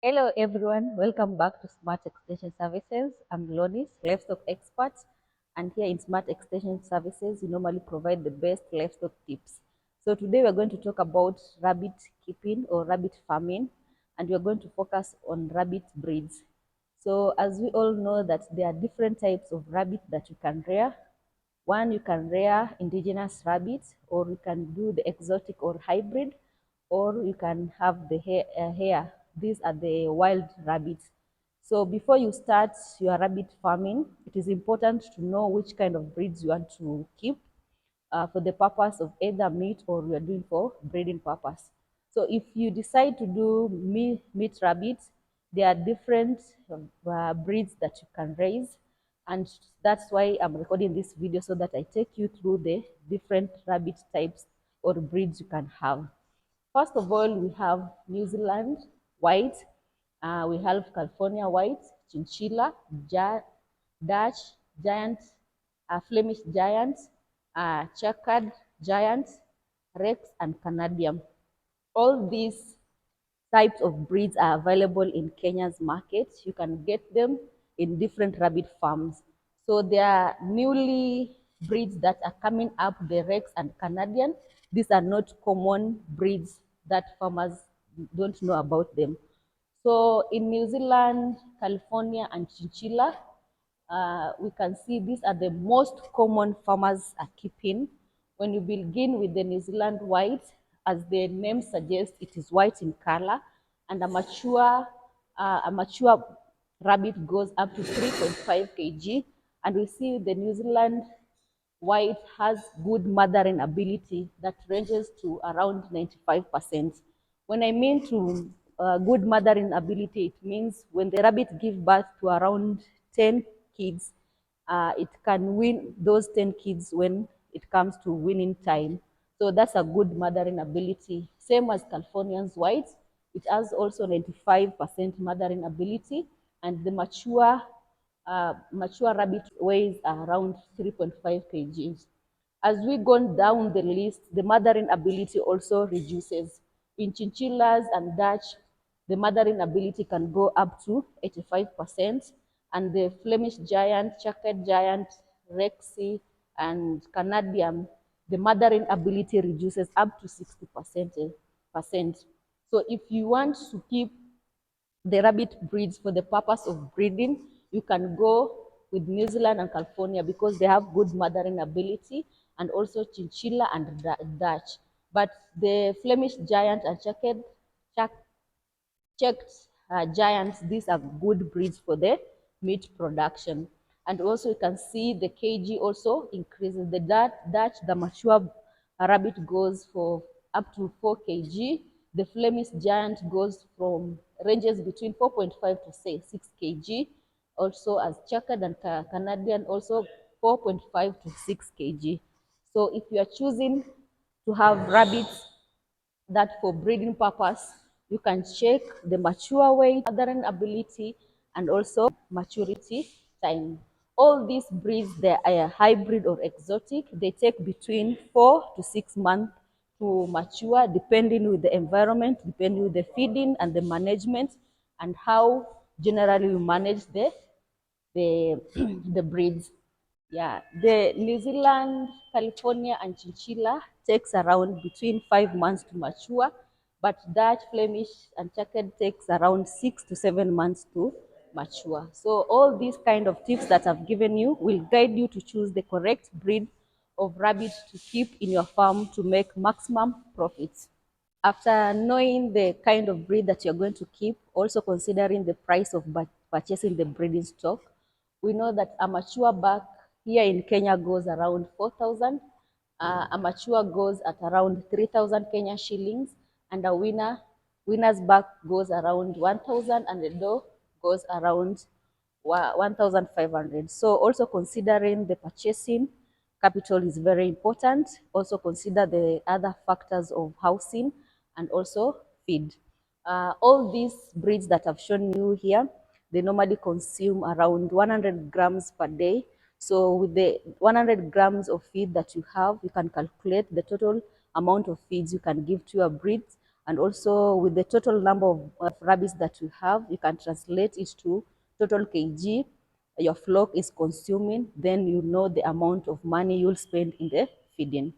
Hello everyone, welcome back to Smart Extension Services. I'm Lonis, livestock expert, and here in Smart Extension Services, we normally provide the best livestock tips. So today we're going to talk about rabbit keeping or rabbit farming, and we're going to focus on rabbit breeds. So as we all know that there are different types of rabbit that you can rear. One, you can rear indigenous rabbits, or you can do the exotic or hybrid, or you can have the hare. These are the wild rabbits. So before you start your rabbit farming, it is important to know which kind of breeds you want to keep for the purpose of either meat or we are doing for breeding purpose. So if you decide to do meat rabbits, there are different breeds that you can raise, and that's why I'm recording this video so that I take you through the different rabbit types or breeds you can have. First of all, we have New Zealand white, we have California white, chinchilla, Dutch giant, Flemish giant, checkered giant, Rex, and Canadian. All these types of breeds are available in Kenya's market. You can get them in different rabbit farms. So there are newly breeds that are coming up, the Rex and Canadian. These are not common breeds that farmers don't know about them. So in New Zealand, California, and chinchilla, we can see these are the most common farmers are keeping. When you begin with the New Zealand white, as the name suggests, it is white in color, and a mature rabbit goes up to 3.5 kg, and we see the New Zealand white has good mothering ability that ranges to around 95%. When I mean to good mothering ability, it means when the rabbit gives birth to around 10 kids, it can win those 10 kids when it comes to winning time. So that's a good mothering ability. Same as Californian's white, it has also 95% mothering ability, and the mature rabbit weighs around 3.5 kgs. As we go down the list, the mothering ability also reduces. In chinchillas and Dutch, the mothering ability can go up to 85%, and the Flemish giant, checkered giant, Rexy, and Canadian, the mothering ability reduces up to 60%. So if you want to keep the rabbit breeds for the purpose of breeding, you can go with New Zealand and California because they have good mothering ability, and also chinchilla and Dutch. But the Flemish giant and checked giants, these are good breeds for the meat production. And also you can see the kg also increases. The Dutch, the mature rabbit goes for up to 4 kg. The Flemish giant goes from ranges between 4.5 to say 6 kg. Also as checkered and Canadian also 4.5 to 6 kg. So if you are choosing to have rabbits that for breeding purpose, you can check the mature weight, mothering ability, and also maturity time. All these breeds, they are hybrid or exotic. They take between 4 to 6 months to mature, depending with the environment, depending with the feeding and the management, and how generally you manage the the breeds. Yeah, the New Zealand, California, and chinchilla takes around between 5 months to mature, but Dutch, Flemish, and checkered takes around 6 to 7 months to mature. So all these kind of tips that I've given you will guide you to choose the correct breed of rabbit to keep in your farm to make maximum profits. After knowing the kind of breed that you're going to keep, also considering the price of purchasing the breeding stock, we know that a mature buck here in Kenya goes around 4,000. A mature goes at around 3,000 Kenya shillings, and a winner's buck goes around 1,000, and the doe goes around 1,500. So also considering the purchasing capital is very important. Also consider the other factors of housing and also feed. All these breeds that I've shown you here, they normally consume around 100 grams per day. So with the 100 grams of feed that you have, you can calculate the total amount of feeds you can give to your breeds, And also with the total number of rabbits that you have, you can translate it to total kg your flock is consuming, then you know the amount of money you'll spend in the feeding.